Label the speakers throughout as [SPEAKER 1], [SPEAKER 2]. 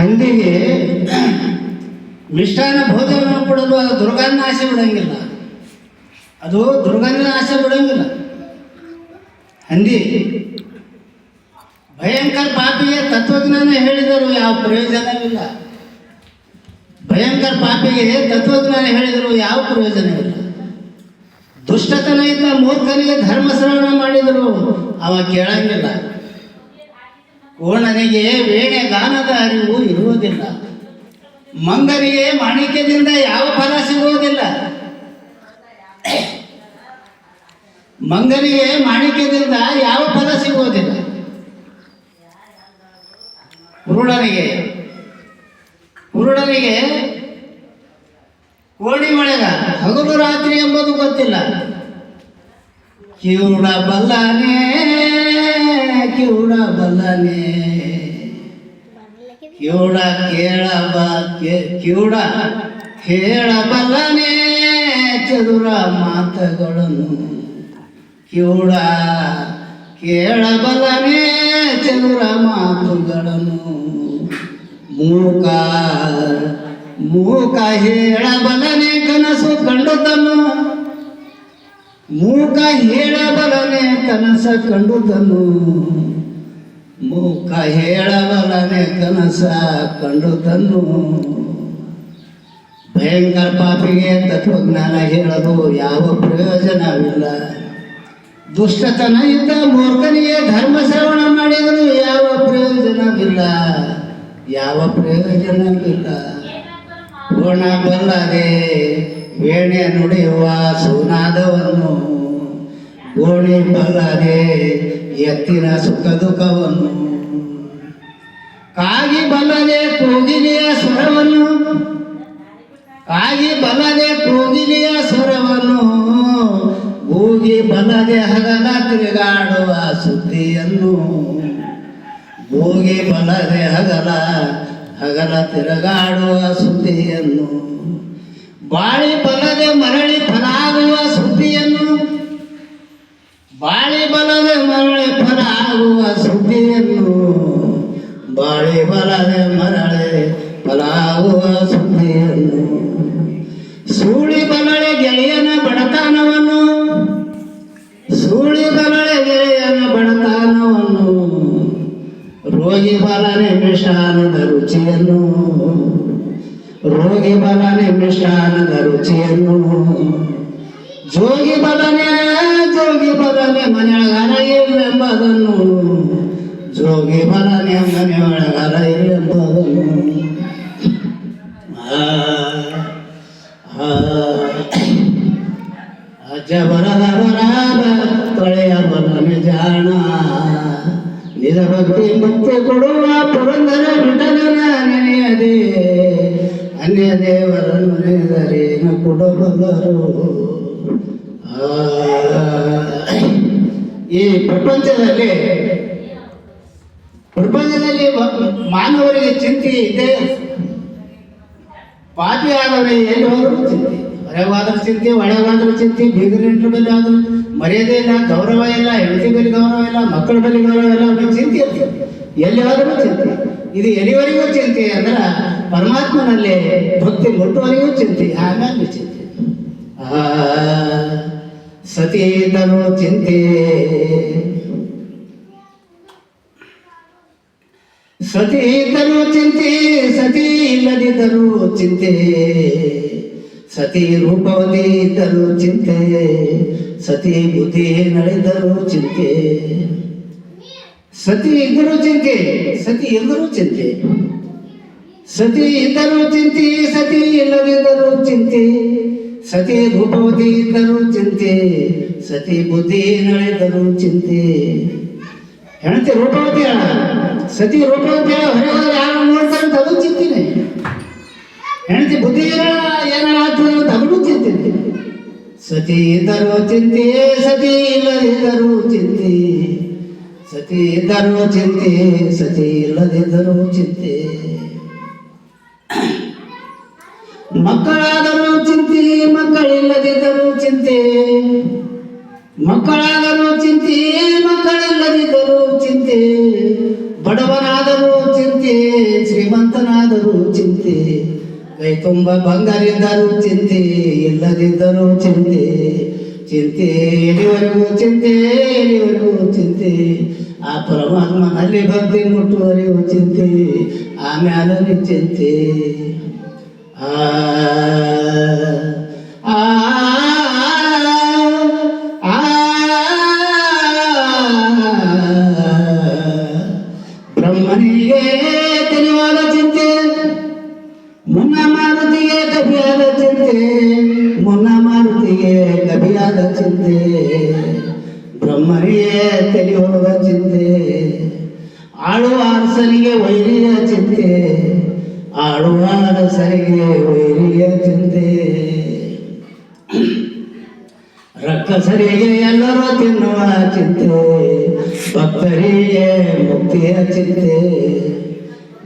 [SPEAKER 1] ಹಂದಿಗೆ ಮಿಷ್ಟಾನ ಭೋಜನ ಕೊಡಲು ಅದು ದುರ್ಗಂಧ ಆಸೆ ಬಿಡಂಗಿಲ್ಲ, ಅದು ದುರ್ಗಂಧ ಆಸೆ ಬಿಡಂಗಿಲ್ಲ. ಹಂದಿ ಭಯಂಕರ ಪಾಪಿಗೆ ತತ್ವಜ್ಞಾನ ಹೇಳಿದರು, ಯಾವ ಪ್ರಯೋಜನವಿಲ್ಲ. ಭಯಂಕರ ಪಾಪಿಗೆ ತತ್ವಜ್ಞಾನ ಹೇಳಿದರು, ಯಾವ ಪ್ರಯೋಜನವಿಲ್ಲ. ದುಷ್ಟತನ ಇದ್ದ ಮೂರ್ಖನಿಗೆ ಧರ್ಮ ಶ್ರವಣ ಮಾಡಿದರು, ಅವ ಕೇಳಂಗಿಲ್ಲ. ಕೋಣನಿಗೆ ವೇಣೆ ಗಾನದ ಅರಿವು ಇರುವುದಿಲ್ಲ. ಮಂಗನಿಗೆ ಮಾಣಿಕ್ಯದಿಂದ ಯಾವ ಫಲ ಸಿಗುವುದಿಲ್ಲ. ಮಂಗನಿಗೆ ಮಾಣಿಕ್ಯದಿಂದ ಯಾವ ಫಲ ಸಿಗುವುದಿಲ್ಲ. ಕುರುಡನಿಗೆ ಕೋಣಿ ಒಳಗ ಹಗಲು ರಾತ್ರಿ ಎಂಬುದು ಗೊತ್ತಿಲ್ಲ. ಕಿವುಡ ಬಲ್ಲನೆ ಕಿವುಡ ಕೇಳಬಲ್ಲನೆ ಚದುರ ಮಾತುಗಳನ್ನು. ಕಿವುಡ ಕೇಳಬಲ್ಲನೆ ಚದುರ ಮಾತುಗಳನ್ನು. ಮೂಕ ಹೇಳಬಲ್ಲನೆ ಕನಸು ಕಂಡುದನ್ನು. ಮೂಕ ಹೇಳಬಲ್ಲನೆ ಕನಸ ಕಂಡುದನ್ನು. ಮೂಕ ಹೇಳಬಲ್ಲನೆ ಕನಸ ಕಂಡುದನ್ನು. ಭಯಂಕರ ಪಾಪಿಗೆ ತತ್ವಜ್ಞಾನ ಹೇಳಲು ಯಾವ ಪ್ರಯೋಜನವಿಲ್ಲ. ದುಷ್ಟತನ ಇದ್ದ ಮೂರ್ಖನಿಗೆ ಧರ್ಮ ಶ್ರವಣ ಮಾಡಿದರೂ ಯಾವ ಪ್ರಯೋಜನವಿಲ್ಲ. ಗುಣ ಬಲ್ಲದೆ ವೇಣೆ ನುಡಿಯುವ ಸುನಾದವನ್ನು. ಗೋಣಿ ಬಲ್ಲದೆ ಎತ್ತಿನ ಸುಖ ದುಃಖವನ್ನು. ಕಾಗಿ ಬಲ್ಲದೆ ಕೋಗಿಲೆಯ ಸ್ವರವನ್ನು. ಕೂಗಿ ಬಲ್ಲದೆ ಹಗಲ ತಿರುಗಾಡುವ ಸುದ್ದಿಯನ್ನು. ಹೋಗಿ ಬಲ್ಲದೆ ಹಗಲ ತಿರುಗಾಡುವ ಸುದ್ದಿಯನ್ನು. ಬಾಳಿ ಬಲ್ಲದೆ ಮರಳಿ ಫಲಾಗುವ ಸುದ್ದಿಯನ್ನು. ಬಾಳಿ ಬಲ್ಲದೆ ಮರಳಿ ಫಲಾಗುವ ಸುದ್ದಿಯನ್ನು. ಬಾಳಿ ಬಲ್ಲದೆ ಮರಳಿ ಫಲಾಗುವ ಸುದ್ದಿಯನ್ನು. ಸೂಳಿ ಬಲಳೆ ಗೆಳೆಯನ ಬಡತನವನ್ನು. ರೋಗಿ ಬಲನೆ ಮಿಷ್ಟಾನದ ರುಚಿಯನ್ನು. ಜೋಗಿ ಬಲನೆ ಮನೆಯೊಳಗಾರ ಇಲ್ಲೆಂಬುದನ್ನು. ಜೋಗಿ ಬಲನೆ ಮನೆಯೊಳಗಾರ ಇಲ್ಲೆಂಬುದನ್ನು. ಅಜ್ಜಬರದ ತೊಳೆಯ ಬಲನೆ ಜಾಣ. ನಿಜ ಭಕ್ತಿ ಮುಕ್ತಿ ಕೊಡುವ ಪುರಂದರ ವಿಠಲನ ನೆನೆಯದೆ. ಅನ್ಯ ದೇವರನ್ನು ನೆನೆದರೇನು ಕೊಡಬಲ್ಲರು. ಈ ಪ್ರಪಂಚದಲ್ಲಿ ಮಾನವರಿಗೆ ಚಿಂತೆ ಇದೆ. ಪಾಪಿ ಆದವರಿಗೆ ಎಲ್ಲಿ ಹೋದರೂ ಚಿಂತೆ. ಹೊರವಾದ್ರ ಚಿಂತೆ, ಒಳಗಾದ್ರೂ ಚಿಂತೆ, ಬೀಗರಿಂಟ್ರ ಮೇಲೆ ಆದ್ರೂ ಮರ್ಯಾದೆ ಇಲ್ಲ, ಗೌರವ ಇಲ್ಲ, ಹೆಂಡತಿ ಮೇಲೆ ಗೌರವ ಇಲ್ಲ, ಮಕ್ಕಳ ಮೇಲೆ ಗೌರವ ಇಲ್ಲ, ಅವ್ರಿಗೆ ಚಿಂತೆ ಇರ್ತದೆ. ಎಲ್ಲಿ ಹೋದರೂ ಚಿಂತೆ. ಇದು ಎಲ್ಲಿವರೆಗೂ ಚಿಂತೆ ಅಂದ್ರೆ ಪರಮಾತ್ಮನಲ್ಲಿ ಭಕ್ತಿ ಮುಟ್ಟುವರೆಗೂ ಚಿಂತೆ, ಆಮೇಲೆ ಚಿಂತೆ. ಸತೀತನು ಚಿಂತೆ, ಸತೀತನು ಚಿಂತೆ, ಸತಿ ಇಲ್ಲದಿದ್ದರೂ ಚಿಂತೆ. ಸತಿ ರೂಪವತಿ ಇದ್ದರೂ ಚಿಂತೆ, ಸತಿ ಬುದ್ಧಿ ನಡೆದರೂ ಚಿಂತೆ. ಸತಿ ಇದ್ದರೂ ಚಿಂತೆ, ಸತಿ ಇಲ್ಲದರೂ ಚಿಂತೆ. ಸತಿ ಇದ್ದರೂ ಚಿಂತೆ, ಸತಿ ಇಲ್ಲದಿದ್ದರೂ ಚಿಂತೆ. ಸತಿ ರೂಪವತಿ ಇದ್ದರೂ ಚಿಂತೆ, ಸತಿ ಬುದ್ಧಿ ನಡೆದರೂ ಚಿಂತೆ. ಹೆಣತಿ ರೂಪವತಿ ಅಲ್ಲ, ಸತಿ ರೂಪವತಿ ಹೊರಗೆ ಯಾರು ನೋಡ್ತಾರೆ ಅದು ಚಿಂತಿನೇ. ಹೆಣತಿ ಬುದ್ಧಿ ಏನಾರ ಆಗ್ತದೆ ಅದನ್ನು ಚಿಂತಿದೆ. ಸತಿ ಇದ್ದರೂ ಚಿಂತೆ, ಸತಿ ಇಲ್ಲದಿದ್ದರೂ ಚಿಂತೆ. ಸತಿ ಇದ್ದರೂ ಚಿಂತೆ, ಸತಿ ಇಲ್ಲದಿದ್ದರೂ ಚಿಂತೆ. ಮಕ್ಕಳಾದರೂ ಚಿಂತೆ, ಮಕ್ಕಳಿಲ್ಲದಿದ್ದರೂ ಚಿಂತೆ. ಮಕ್ಕಳಾದರೂ ಚಿಂತೆ, ಮಕ್ಕಳಿಲ್ಲದಿದ್ದರೂ ಚಿಂತೆ. ಬಡವನಾದರೂ ಚಿಂತೆ, ಚಿಂತೆ, ಶ್ರೀಮಂತನಾದರೂ ಚಿಂತೆ, ಕೈ ತುಂಬ ಬಂಗಾರಿದ್ದರೂ ಚಿಂತೆ, ಇಲ್ಲದಿದ್ದರೂ ಚಿಂತೆ, ಚಿಂತೆ ಎಲ್ಲಿವರೆಗೂ ಚಿಂತೆ, ಎಲ್ಲಿವರೆಗೂ ಚಿಂತೆ, ಆ ಪರಮಾತ್ಮನಲ್ಲಿ ಭಕ್ತಿ ಮುಟ್ಟುವರೆಗೂ ಚಿಂತೆ, ಆಮ್ಯಾಲೆ ಚಿಂತೆ. ಆ ಆ ಬ್ರಹ್ಮನಿಗೆ ತಿಳಿವಾದ ಚಿಂತೆ, ಮುನ್ನ ಮಾರುತಿಗೆ ಕವಿಯಾದ ಚಿಂತೆ, ಮುನ್ನ ಮಾರುತಿಗೆ ಕವಿಯಾದ ಚಿಂತೆ, ಬ್ರಹ್ಮನಿಗೆ ತಿಳಿಯೋದ ಚಿಂತೆ, ಆಳುವ ಅರಸನಿಗೆ ವೈರಿಯ ಚಿಂತೆ, ಆಳುವ ಅರಸನಿಗೆ ವೈರಿಯ ಚಿಂತೆ, ರಕ್ಕಸರಿಗೆ ಎಲ್ಲರೂ ತಿನ್ನುವ ಚಿಂತೆ, ಭಕ್ತರಿಗೆ ಮುಕ್ತಿಯ ಚಿಂತೆ,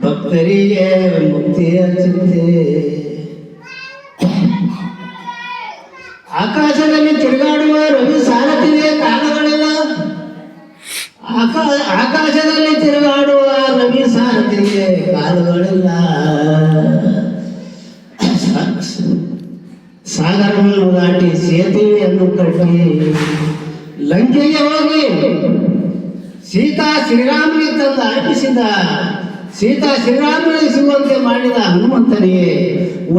[SPEAKER 1] ಭಕ್ತರಿಗೆ ಮುಕ್ತಿಯ ಚಿಂತೆ. ಆಕಾಶದಲ್ಲಿ ತಿರುಗಾಡುವ ರವಿ ಸಾರಥಿಗೆ ಕಾಲಗಳಿಲ್ಲ, ಆಕಾಶದಲ್ಲಿ ತಿರುಗಾಡುವ ರವಿ ಸಾರಥಿಗೆ ಕಾಲುಗಳಿಲ್ಲ, ಸಾಗರವನ್ನು ದಾಟಿ ಸೇತುವೆಯನ್ನು ಕಟ್ಟಿ ಲಂಕೆಗೆ ಹೋಗಿ ಸೀತಾ ಶ್ರೀರಾಮನಿಗೆ ತಂದು ಅರ್ಪಿಸಿದ, ಸೀತಾ ಶ್ರೀರಾಮನಿಗೆ ಸಿಗುವಂತೆ ಮಾಡಿದ ಹನುಮಂತನಿಗೆ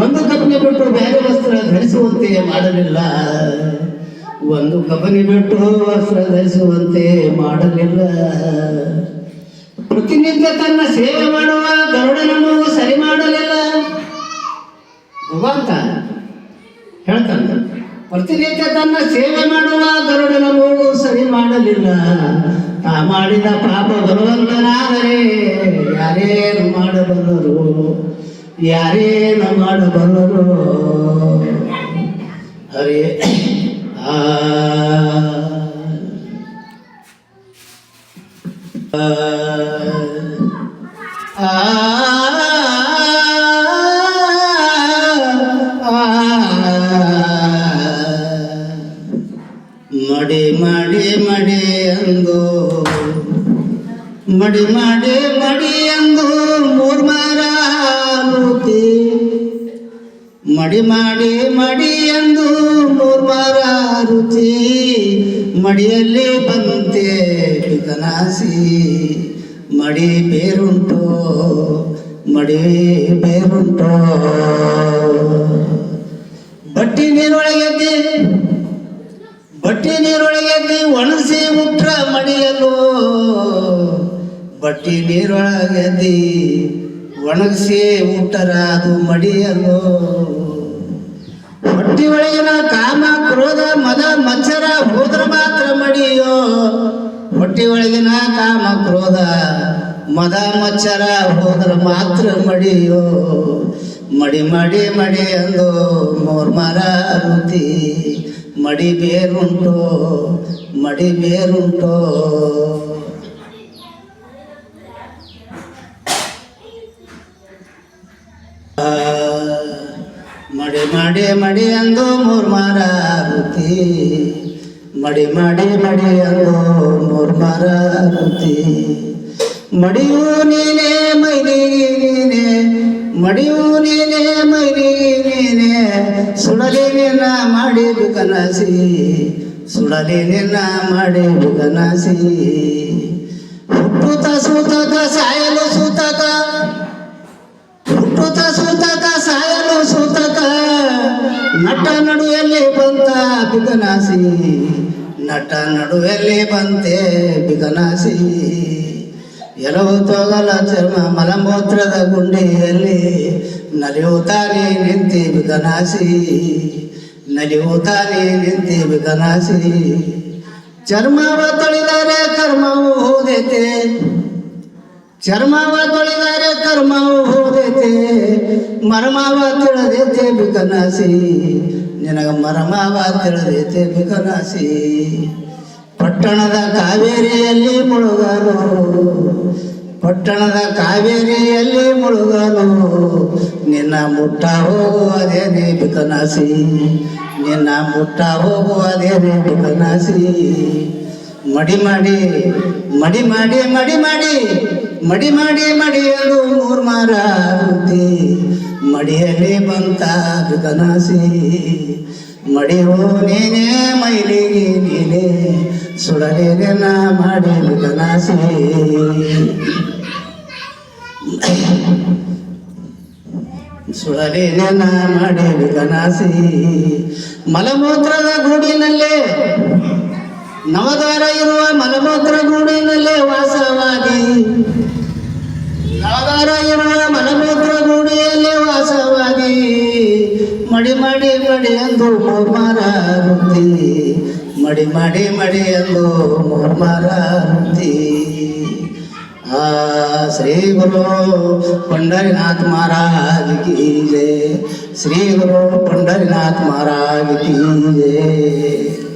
[SPEAKER 1] ಒಂದು ಕಪ್ಪನೆ ಬಿಟ್ಟು ಬೇರೆ ವಸ್ತ್ರ ಧರಿಸುವಂತೆ ಮಾಡಲಿಲ್ಲ, ಒಂದು ಕಪ್ಪನೆ ಬಿಟ್ಟು ವಸ್ತ್ರ ಧರಿಸುವಂತೆ ಮಾಡಲಿಲ್ಲ. ಪ್ರತಿನಿತ್ಯ ತನ್ನ ಸೇವೆ ಮಾಡುವ ಗರುಡನನ್ನು ಸರಿ ಮಾಡಲಿಲ್ಲ. ಭಗವಂತ ಹೇಳ್ತಾನೆ, ಪ್ರತಿನಿತ್ಯ ತನ್ನ ಸೇವೆ ಮಾಡುವ ಗರುಡನ ಮೂಗು ಸರಿ ಮಾಡಲಿಲ್ಲ, ತಾ ಮಾಡಿದ ಪಾಪ ಬರುವಂತನಾದರೆ ಯಾರೇನು ಮಾಡಬಲ್ಲರು, ಯಾರೇನು ಮಾಡಬಲ್ಲರು. ಹರೇ ಆ ಮಡಿ ಮಾಡಿ ಮಡಿ ಅಂದು, ಮಡಿ ಮಾಡಿ ಮಡಿ ಅಂದು ಮೂರ್ಮಾರ ಮೂರ್ತಿ, ಮಡಿ ಮಾಡಿ ಮಡಿ ಎಂದು ಮೂರ್ಮಾರ ರುಚಿ, ಮಡಿಯಲ್ಲಿ ಬಂತೆ ಬಿಕನಾಸಿ, ಮಡಿ ಬೇರುಂಟೋ, ಮಡಿ ಬೇರುಂಟೋ. ಬಟ್ಟಿ ನೀರೊಳಗೆದ್ದಿ, ಬಟ್ಟಿ ನೀರೊಳಗೆದ್ದಿ ಒಣಗಿಸಿ ಉಟ್ರ ಮಡಿಯಲ್ಲೋ, ಬಟ್ಟಿ ನೀರೊಳಗೆದ್ದಿ ಒಣಗಿಸಿ ಊಟರ ಅದು ಮಡಿಯಲ್ಲೋ. ಹೊಟ್ಟಿ ಒಳಗಿನ ಕಾಮ ಕ್ರೋಧ ಮದ ಮಚ್ಚರ ಹೋದ್ರ ಮಾತ್ರ ಮಡಿಯೋ, ಹೊಟ್ಟಿ ಒಳಗಿನ ಕಾಮ ಕ್ರೋಧ ಮದ ಮಚ್ಚರ ಹೋದ್ರ ಮಾತ್ರ ಮಡಿಯೋ. ಮಡಿ ಮಡಿ ಮಡಿ ಅಂದು ಮೂರ್ಮರ ರುತಿ, ಮಡಿ ಬೇರುಂಟೋ, ಮಡಿ ಬೇರುಂಟೋ. ಮಡಿ ಮಾಡಿ ಮಡಿ ಅಂದು ಮೂರ್ಮಾರ ರುತಿ, ಮಡಿ ಮಾಡಿ ಮಡಿ ಅಂದು ಮೂರ್ಮಾರ ರುತಿ. ಮಡಿಯೂ ನೀನೆ ಮೈಲಿಗೆ ನೀನೆ, ಮಡಿಯೂ ನೀನೆ ಮೈಲಿಗೆ ನೀನೆ, ಸುಡಲಿ ನಿನ್ನ ಮಾಡಿ ಬಿಕನಸಿ, ಸುಡಲಿ ನಿನ್ನ ಮಾಡಿ ಬಿಕನಸಿ. ಹುಟ್ಟುತ್ತ ಸೂತಕ ಸಾಯಲು ಸೂತಕ, ಹುಟ್ಟುತ್ತ ಸೂತಕ ಸಾಯಲು ಸೂತಕ, ನಟ ನಡುವೆಲ್ಲಿ ಬಂತ ಬಿಕನಾಸಿ, ನಟ ನಡುವೆಲ್ಲಿ ಬಂತೆ ಬಿಕನಾಸಿ. ಎಲ್ಲವೂ ತೋಗಲ ಚರ್ಮ ಮಲಮೂತ್ರದ ಗುಂಡಿಯಲ್ಲಿ, ನಲಿಯುತ್ತಾನೆ ನಿಂತಿ ಬಿಕನಾಸಿ, ನಲಿಯುತ್ತಾನೆ ನಿಂತಿ ಬಿಕನಾಸಿ. ಚರ್ಮವ ತೊಳಿದರೆ ಕರ್ಮವು ಹೋದೈತೆ, ಚರ್ಮವ ತೊಳಿದರೆ ಕರ್ಮವು ಹೋದೈತೆ, ಮರ್ಮವ ತಿಳಿದೈತೆ ಬಿಕನಾಸಿ, ನಿನಗ ಮರ್ಮವ ತಿಳಿದೈತೆ ಬಿಕನಾಸಿ. ಪಟ್ಟಣದ ಕಾವೇರಿಯಲ್ಲಿ ಮುಳುಗಲು, ಪಟ್ಟಣದ ಕಾವೇರಿಯಲ್ಲಿ ಮುಳುಗಲು, ನಿನ್ನ ಮುಟ್ಟ ಹೋಗುವುದೇನೆ ಬಿಕನಾಸಿ, ನಿನ್ನ ಮುಟ್ಟ ಹೋಗುವುದೇನೆ ಬಿಕನಾಸಿ. ಮಡಿ ಮಾಡಿ ಮಡಿ ಮಾಡಿ ಮಡಿ ಮಾಡಿ ಮಡಿ ಮಾಡಿ ಮಡಿಯಲು ಮೂರ್ ಮಾರ ಬುದ್ಧಿ ಮಡಿಯಲ್ಲಿ ಬಂತ ಬಿಕನಾಸಿ ಮಡಿಯೋ ನೀನೇ ಮೈಲಿಗೆ ನೀನೇ ಸುಡಲೇನೆ ನಾ ಮಾಡಿ ಬಿಕನಾಸಿ ಸುಡಲೇನೆ ನಾ ಮಾಡಿ ಬಿಕನಾಸಿ ಮಲಮೂತ್ರದ ಗೂಡಿನಲ್ಲೇ ನವದಾರ ಇರುವ ಮಲಮೂತ್ರ ಗೂಡಿನಲ್ಲೇ ವಾಸವಾಗಿ ನವದಾರ ಇರುವ ಮಲಮೂತ್ರ ಗೂಡಿಯಲ್ಲೇ ವಾಸವಾಗಿ ಮಡಿ ಮಾಡಿ ಮಡಿ ಎಂದು ಮೂರ್ಮಾರ ವೃತ್ತಿ ಮಡಿ ಮಾಡಿ ಮಡಿ ಎಂದು ಮೂರ್ಮಾರ ವೃತ್ತಿ ಆ ಶ್ರೀ ಗುರು पंढरीनाथ महाराज की जय श्री गुरु पंढरीनाथ महाराज की जय।